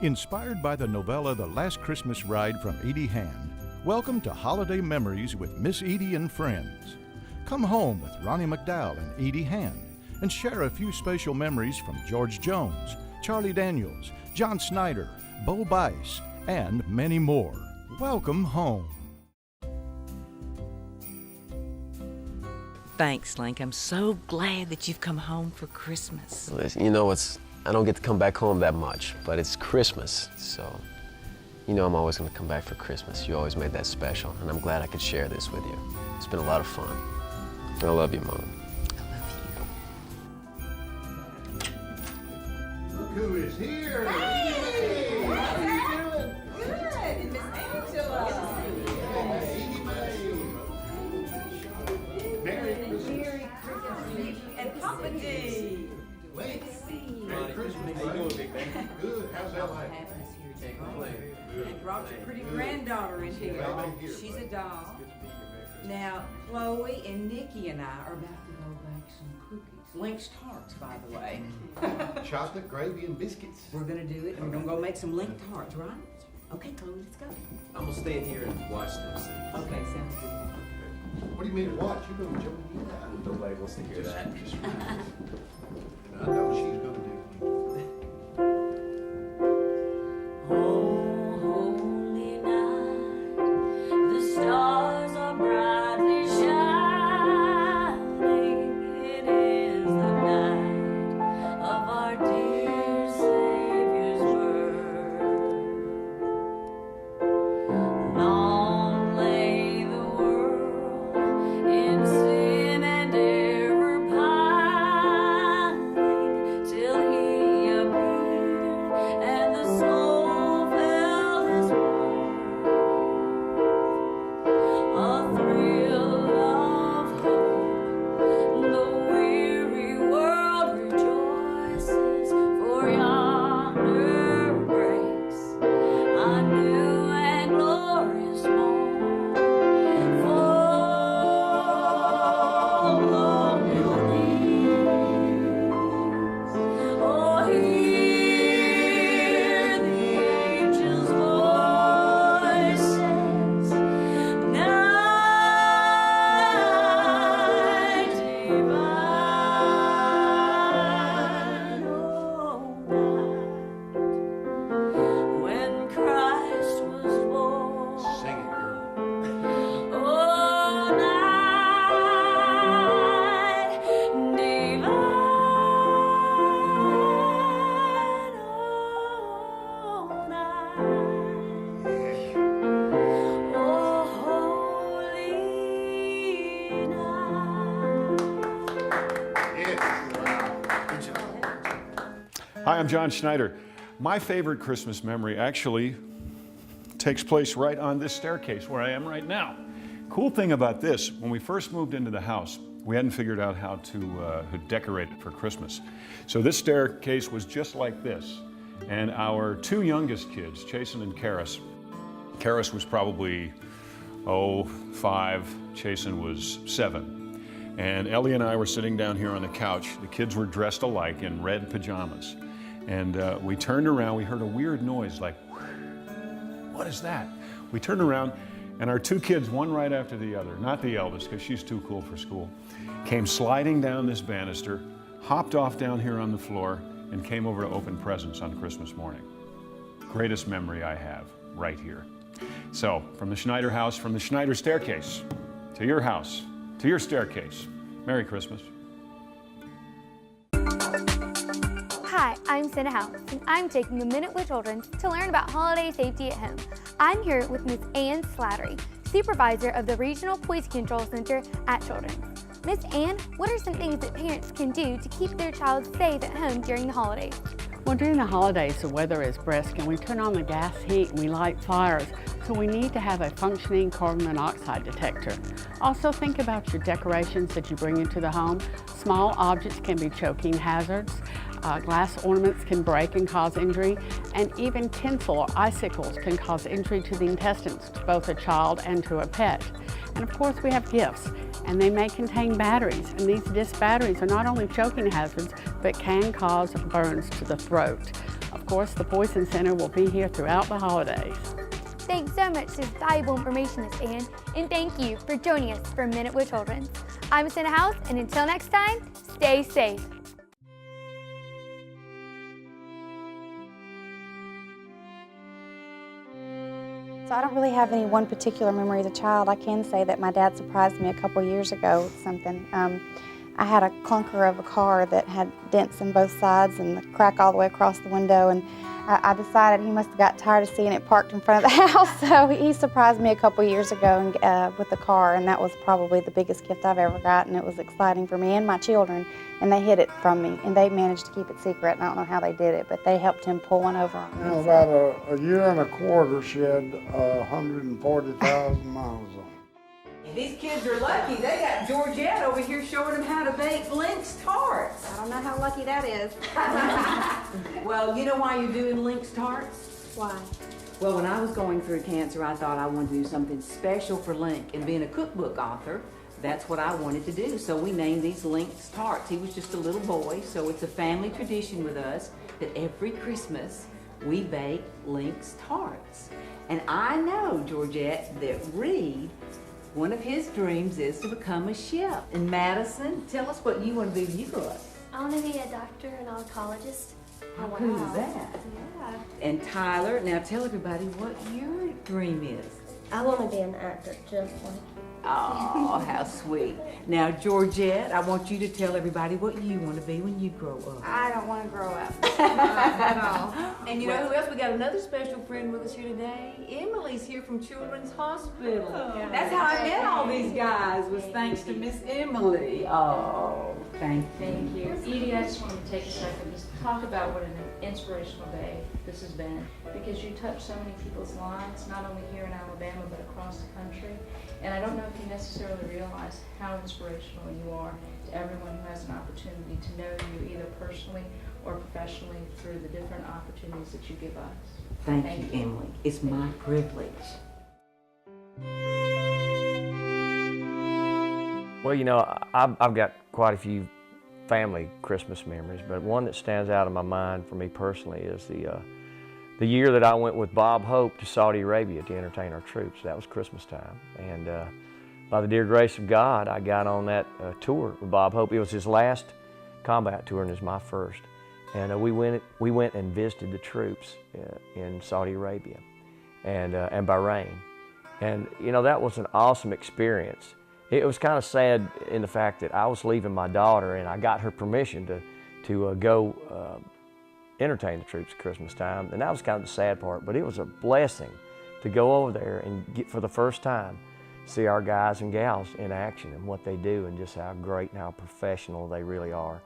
Inspired by the novella The Last Christmas Ride from Edie Hand, welcome to Holiday Memories with Miss Edie and Friends. Come home with Ronnie McDowell and Edie Hand and share a few special memories from George Jones, Charlie Daniels, John Snyder, Bo Bice, and many more. Welcome home. Thanks, Link. I'm so glad that you've come home for Christmas. Listen, you know, I don't get to come back home that much, but it's Christmas, so you know I'm always going to come back for Christmas. You always made that special, and I'm glad I could share this with you. It's been a lot of fun. I love you, Mom. I love you. Look who is here! Hey! How you doing? Good. And Miss Angela. Merry Christmas. Merry Christmas. And Papa D. Wait. Good to see you. Merry Christmas. How you doing, Big Man? Good. How's that like? And brought your pretty granddaughter in here. She's a doll. Now, Chloe and Nikki and I are about to go bake some cookies. Link's tarts, by the way. Chocolate, gravy, and biscuits. We're gonna do it, and we're gonna go make some Link tarts, right? Okay, Chloe, let's go. I'm going to stay in here and watch this. Okay, sounds good. What do you mean watch? You're going to jump in that. Nobody wants to hear that. I know she's going to do. Holy night, the stars are brightly shining. It is the night of our dear Savior's birth. Long lay the world in sin and error pining, till He appeared and the soul felt His worth. A thrill of hope, the weary world rejoices, for yonder breaks a new and glorious morn. Fall on your knees, oh, hear the angels' voices. Night divine, oh, night when Christ was born. Sing it, girl. Oh, night divine, oh, night, oh, holy night. Yes. Good job. Hi, I'm John Schneider. My favorite Christmas memory actually takes place right on this staircase where I am right now. Cool thing about this, when we first moved into the house, we hadn't figured out how to decorate it for Christmas. So this staircase was just like this. And our two youngest kids, Chasen and Karis was probably, 5, Chasen was 7. And Ellie and I were sitting down here on the couch. The kids were dressed alike in red pajamas. And we turned around, we heard a weird noise like, what is that? We turned around and our two kids, one right after the other, not the eldest because she's too cool for school, came sliding down this banister, hopped off down here on the floor, and came over to open presents on Christmas morning. Greatest memory I have, right here. So, from the Schneider house, from the Schneider staircase, to your house, to your staircase, Merry Christmas. Hi, I'm Senna House, and I'm taking a minute with children to learn about holiday safety at home. I'm here with Miss Ann Slattery, supervisor of the Regional Police Control Center at Children's. Miss Ann, what are some things that parents can do to keep their child safe at home during the holidays? Well, during the holidays, the weather is brisk and we turn on the gas heat and we light fires, so we need to have a functioning carbon monoxide detector. Also, think about your decorations that you bring into the home. Small objects can be choking hazards. Glass ornaments can break and cause injury, and even tinsel or icicles can cause injury to the intestines, to both a child and to a pet. And of course, we have gifts, and they may contain batteries, and these disc batteries are not only choking hazards, but can cause burns to the throat. Of course, the Poison Center will be here throughout the holidays. Thanks so much for this valuable information, Miss Ann, and thank you for joining us for A Minute with Children. I'm Santa House, and until next time, stay safe. So I don't really have any one particular memory as a child. I can say that my dad surprised me a couple years ago with something. I had a clunker of a car that had dents in both sides and the crack all the way across the window, and I decided he must have got tired of seeing it parked in front of the house, so he surprised me a couple years ago with the car, and that was probably the biggest gift I've ever gotten. It was exciting for me and my children, and they hid it from me, and they managed to keep it secret, and I don't know how they did it, but they helped him pull one over on me. You know, about a year and a quarter, she had 140,000 miles on it. These kids are lucky. They got Georgette over here showing them how to bake Lynx tarts. I don't know how lucky that is. Well, you know why you're doing Lynx tarts? Why? Well, when I was going through cancer, I thought I wanted to do something special for Link. And being a cookbook author, that's what I wanted to do. So we named these Lynx tarts. He was just a little boy, so it's a family tradition with us that every Christmas we bake Lynx tarts. And I know, Georgette, that Reed, one of his dreams is to become a chef. And Madison, tell us what you want to do when you grow up. I want to be a doctor and oncologist. How cool is that? Yeah. And Tyler, now tell everybody what your dream is. I want to be an actor just like you. Oh, how sweet. Now, Georgette, I want you to tell everybody what you want to be when you grow up. I don't want to grow up. And you know who else? We got another special friend with us here today. Emily's here from Children's Hospital. That's how I met all these guys, was thanks to Miss Emily. Oh, thank you. Thank you. Edie, I just wanted to take a second just to talk about what an inspirational day this has been, because you touch so many people's lives, not only here in Alabama, but across the country. And I don't know if you necessarily realize how inspirational you are to everyone who has an opportunity to know you either personally or professionally through the different opportunities that you give us. Thank you, Emily. It's my privilege. Well, you know, I've got quite a few family Christmas memories, but one that stands out in my mind for me personally is the year that I went with Bob Hope to Saudi Arabia to entertain our troops. That was Christmas time, and by the dear grace of God, I got on that tour with Bob Hope. It was his last combat tour, and it was my first. And we went and visited the troops in Saudi Arabia and Bahrain, and you know, that was an awesome experience. It was kind of sad in the fact that I was leaving my daughter, and I got her permission to go entertain the troops at Christmas time, and that was kind of the sad part. But it was a blessing to go over there and get, for the first time, see our guys and gals in action and what they do, and just how great and how professional they really are.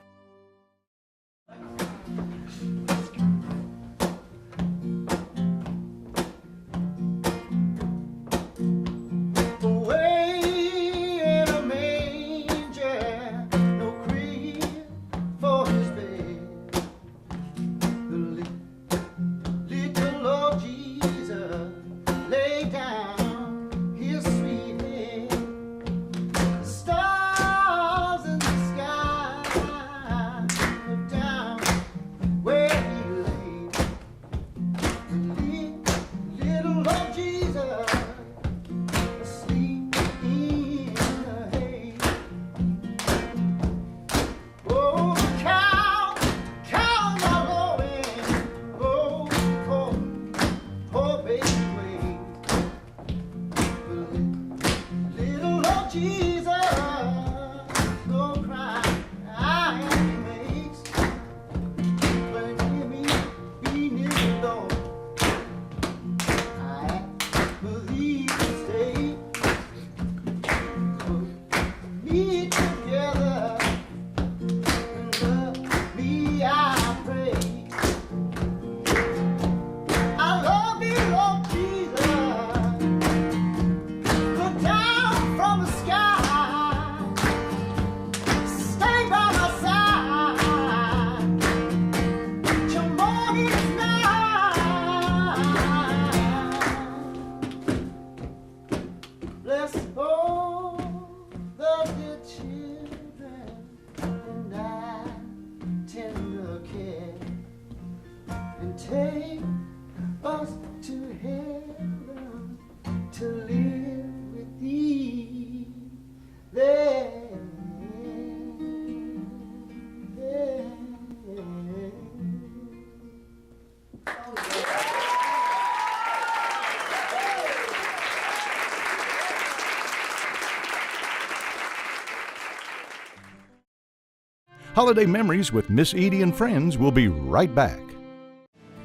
Holiday Memories with Miss Edie and Friends will be right back.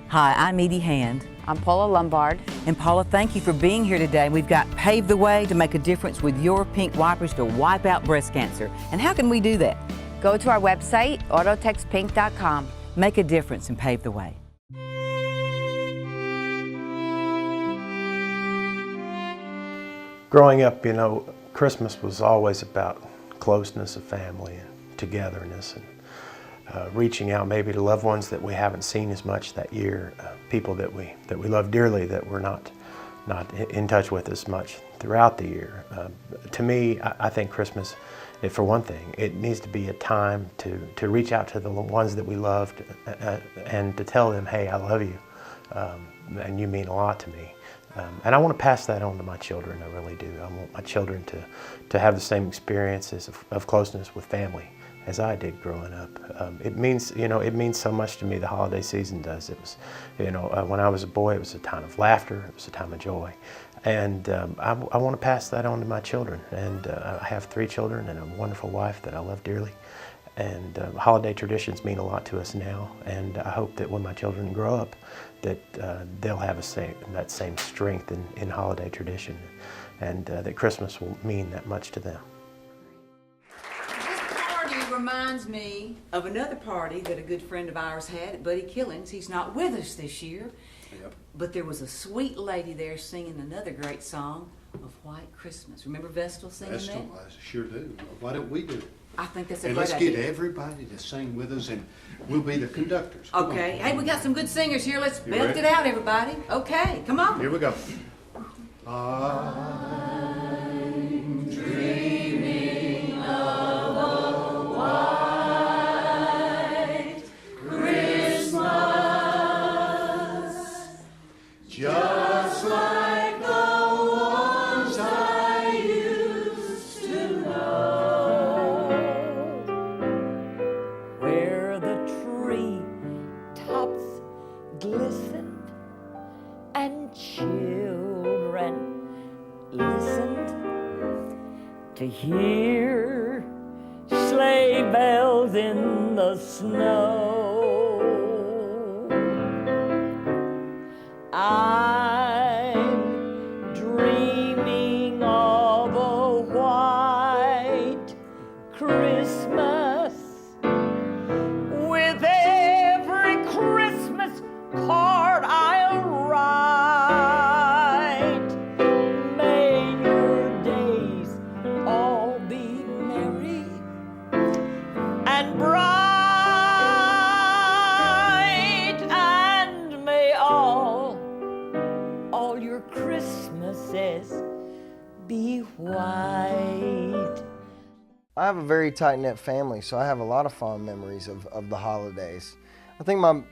Hi, I'm Edie Hand. I'm Paula Lombard. And Paula, thank you for being here today. We've got Pave the Way to make a difference with your pink wipers to wipe out breast cancer. And how can we do that? Go to our website, autotextpink.com. Make a difference and pave the way. Growing up, you know, Christmas was always about closeness of family and togetherness and reaching out maybe to loved ones that we haven't seen as much that year, people that we love dearly that we're not in touch with as much throughout the year. To me, I think Christmas, for one thing, it needs to be a time to reach out to the ones that we loved and to tell them, hey, I love you, and you mean a lot to me. And I want to pass that on to my children, I really do. I want my children to have the same experiences of closeness with family as I did growing up. It means so much to me, the holiday season does. It was, when I was a boy, it was a time of laughter, it was a time of joy. And I want to pass that on to my children. And I have 3 children and a wonderful wife that I love dearly. And holiday traditions mean a lot to us now. And I hope that when my children grow up, that they'll have that same strength in holiday tradition, and that Christmas will mean that much to them. This party reminds me of another party that a good friend of ours had at Buddy Killing's. He's not with us this year, but there was a sweet lady there singing another great song of White Christmas. Remember Vestal singing that? Vestal, I sure do. Why don't we do it? I think that's a And great let's idea. get everybody to sing with us, and we'll be the conductors. Come Okay. on. Hey, we got some good singers here. Let's You belt ready? it out, everybody. Okay, come on. Here we go. Just like the ones I used to know, where the tree tops glistened and children listened to hear sleigh bells in the snow. I'm dreaming of a white Christmas with every Christmas card I'll write. May your days all be merry and bright, and may all your Christmases be white. I have a very tight-knit family, so I have a lot of fond memories of the holidays. I think my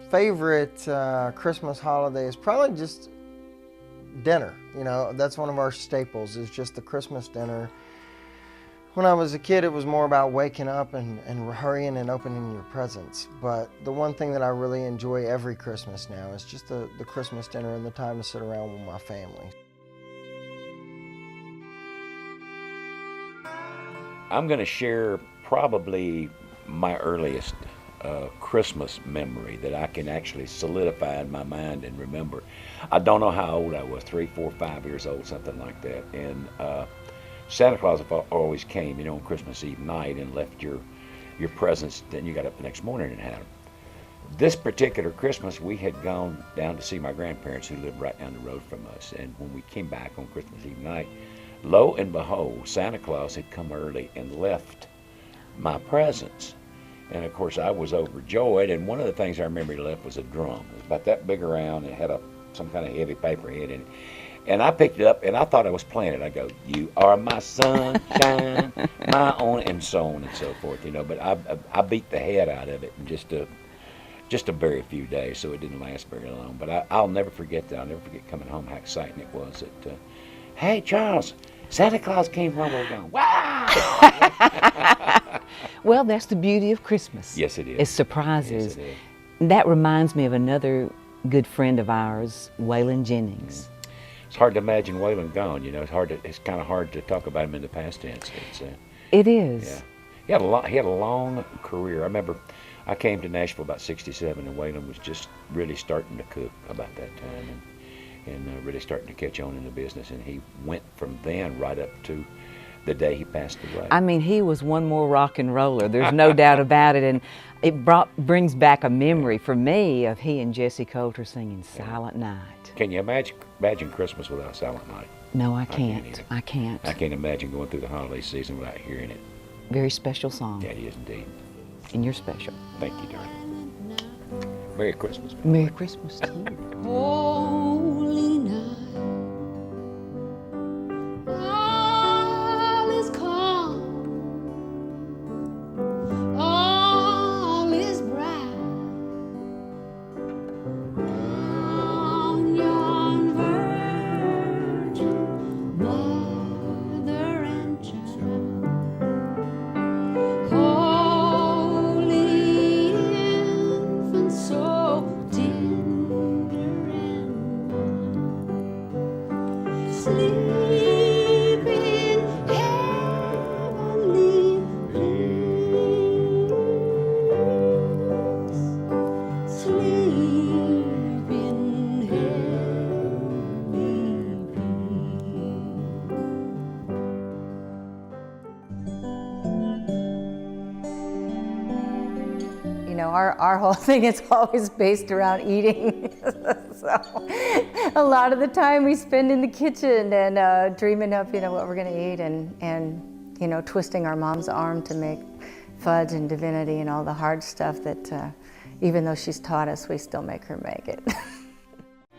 favorite Christmas holiday is probably just dinner. You know, that's one of our staples, is just the Christmas dinner. When I was a kid, it was more about waking up and hurrying and opening your presents. But the one thing that I really enjoy every Christmas now is just the Christmas dinner and the time to sit around with my family. I'm going to share probably my earliest Christmas memory that I can actually solidify in my mind and remember. I don't know how old I was, 3, 4, 5 years old, something like that. And Santa Claus always came, on Christmas Eve night and left your presents. Then you got up the next morning and had them. This particular Christmas, we had gone down to see my grandparents who lived right down the road from us. And when we came back on Christmas Eve night, lo and behold, Santa Claus had come early and left my presents. And of course, I was overjoyed. And one of the things I remember he left was a drum. It was about that big around. It had some kind of heavy paper head in it. And I picked it up, and I thought I was playing it. I go, "You are my sunshine, my own," and so on and so forth, But I beat the head out of it in just a very few days, so it didn't last very long. But I'll never forget that. I'll never forget coming home, how exciting it was. Hey, Charles, Santa Claus came while we were gone. Wow! Well, that's the beauty of Christmas. Yes, it is. It's surprises. Yes, it is. That reminds me of another good friend of ours, Waylon Jennings. It's hard to imagine Waylon gone. It's kind of hard to talk about him in the past tense. It is. Yeah. He had a long career. I remember I came to Nashville about '67, and Waylon was just really starting to cook about that time, and really starting to catch on in the business. And he went from then right up to the day he passed away. I mean, he was one more rock and roller. There's no doubt about it. And it brings back a memory for me of he and Jesse Coulter singing Silent Night. Can you imagine Christmas without Silent Night? No, I can't. I can't. I can't imagine going through the holiday season without hearing it. Very special song. Yeah, it is indeed. And you're special. Thank you, darling. Merry Christmas. Merry Christmas to you. Holy night, all is calm, all is bright. On yon virgin mother and child, holy infant, so tender and mild, sleep in heavenly peace, sleep in heavenly You know, our whole thing is always based around eating. So a lot of the time we spend in the kitchen and dreaming up, you know, what we're going to eat and, you know, twisting our mom's arm to make fudge and divinity and all the hard stuff that even though she's taught us, we still make her make it.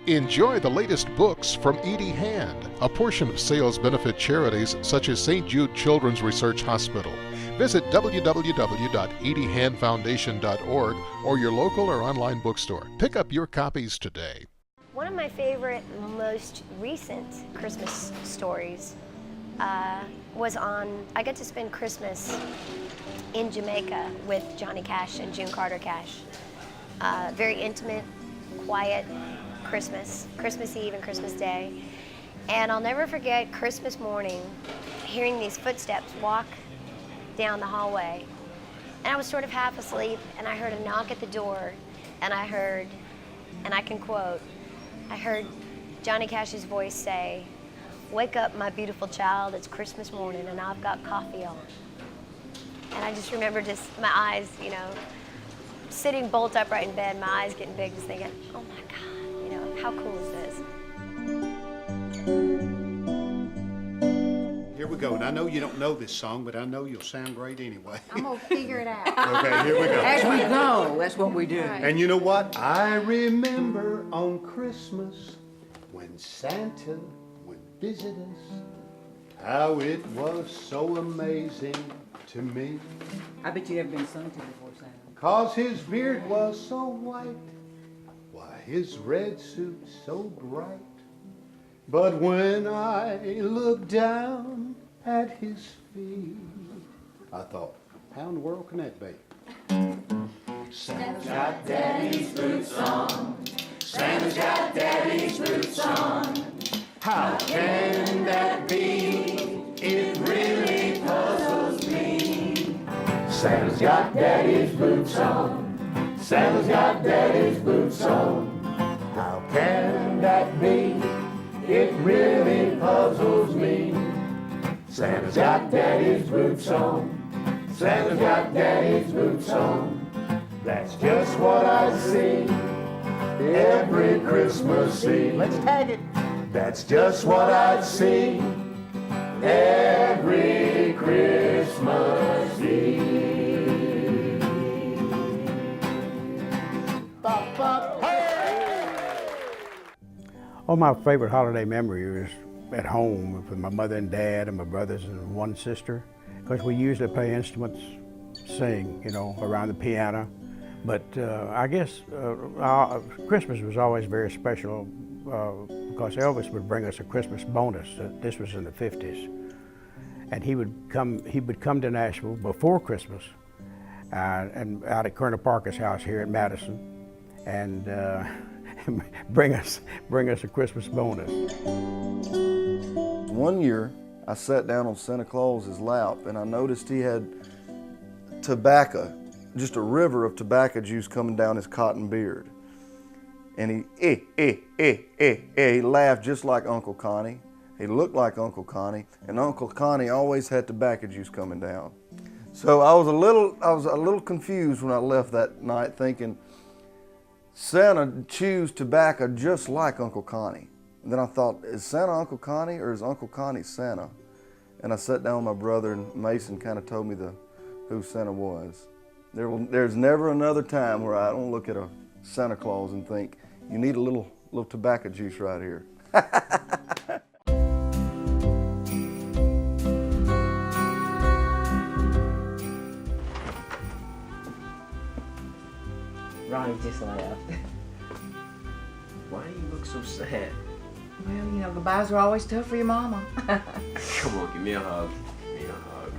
Enjoy the latest books from Edie Hand. A portion of sales benefit charities such as St. Jude Children's Research Hospital. Visit www.ediehandfoundation.org or your local or online bookstore. Pick up your copies today. One of my favorite, most recent Christmas stories was on, I got to spend Christmas in Jamaica with Johnny Cash and June Carter Cash. Very intimate, quiet Christmas Eve and Christmas Day. And I'll never forget Christmas morning, hearing these footsteps walk down the hallway. And I was sort of half asleep, and I heard a knock at the door, and I heard, and I can quote, I heard Johnny Cash's voice say, "Wake up, my beautiful child, it's Christmas morning, and I've got coffee on." And I just remember just my eyes, you know, sitting bolt upright in bed, my eyes getting big, just thinking, oh my God, you know, how cool is this? Here we go, and I know you don't know this song, but I know you'll sound great anyway. I'm gonna figure it out. Okay, here we go. As we go, that's what we do. And you know what? I remember on Christmas when Santa would visit us, how it was so amazing to me. I bet you never been sung to before, Sam. 'Cause his beard was so white, why his red suit so bright. But when I looked down at his feet, I thought, how in the world can that be? Santa's got Daddy's boots on. Santa's got Daddy's boots on. How can that be? It really puzzles me. Santa's got Daddy's boots on. Santa's got Daddy's boots on. How can that be? It really puzzles me. Santa's got Daddy's boots on. Santa's got Daddy's boots on. That's just what I see every Christmas Eve. Let's tag it. That's just what I see every Christmas Eve. Bop, bop, hey! Oh, my favorite holiday memory was at home with my mother and dad and my brothers and one sister, because we usually play instruments, sing, you know, around the piano. But I guess Christmas was always very special because Elvis would bring us a Christmas bonus. This was in the 50s. And he would come to Nashville before Christmas and out at Colonel Parker's house here in Madison and bring us a Christmas bonus. One year, I sat down on Santa Claus's lap and I noticed he had tobacco, just a river of tobacco juice coming down his cotton beard. And he laughed just like Uncle Connie. He looked like Uncle Connie, and Uncle Connie always had tobacco juice coming down. So I was a little confused when I left that night, thinking Santa chews tobacco just like Uncle Connie. And then I thought, is Santa Uncle Connie or is Uncle Connie Santa? And I sat down with my brother, and Mason kind of told me who Santa was. There's never another time where I don't look at a Santa Claus and think, you need a little tobacco juice right here. Ronnie just laughed. Why do you look so sad? Well, you know, goodbyes are always tough for your mama. Come on, give me a hug. Give me a hug.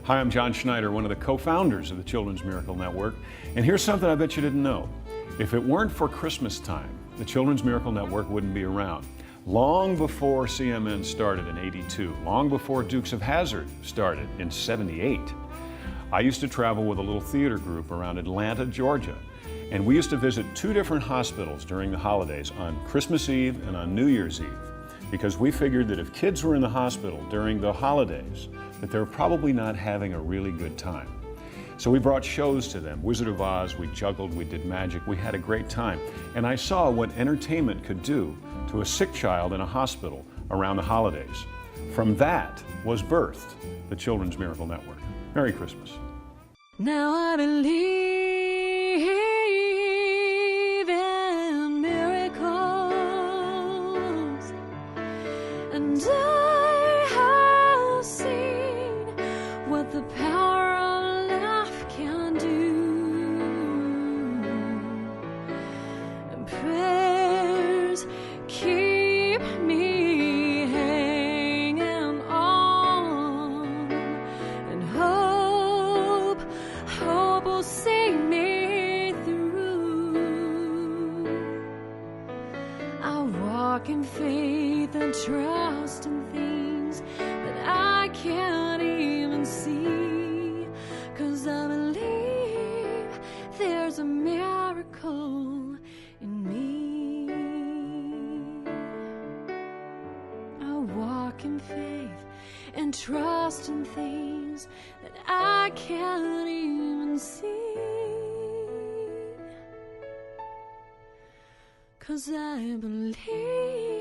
Hi, I'm John Schneider, one of the co-founders of the Children's Miracle Network. And here's something I bet you didn't know. If it weren't for Christmas time, the Children's Miracle Network wouldn't be around. Long before CMN started in '82, long before Dukes of Hazzard started in '78, I used to travel with a little theater group around Atlanta, Georgia. And we used to visit 2 different hospitals during the holidays, on Christmas Eve and on New Year's Eve, because we figured that if kids were in the hospital during the holidays, that they were probably not having a really good time. So we brought shows to them, Wizard of Oz, we juggled, we did magic, we had a great time. And I saw what entertainment could do to a sick child in a hospital around the holidays. From that was birthed the Children's Miracle Network. Merry Christmas. Now I believe in miracles, and I have seen what the power of love can do. And prayers keep me hanging on, and hope will see me through. I walk in faith and trust in things that I can't even see, 'cause I believe there's a miracle in me. I walk in faith and trust in things that I can't even see, 'cause I believe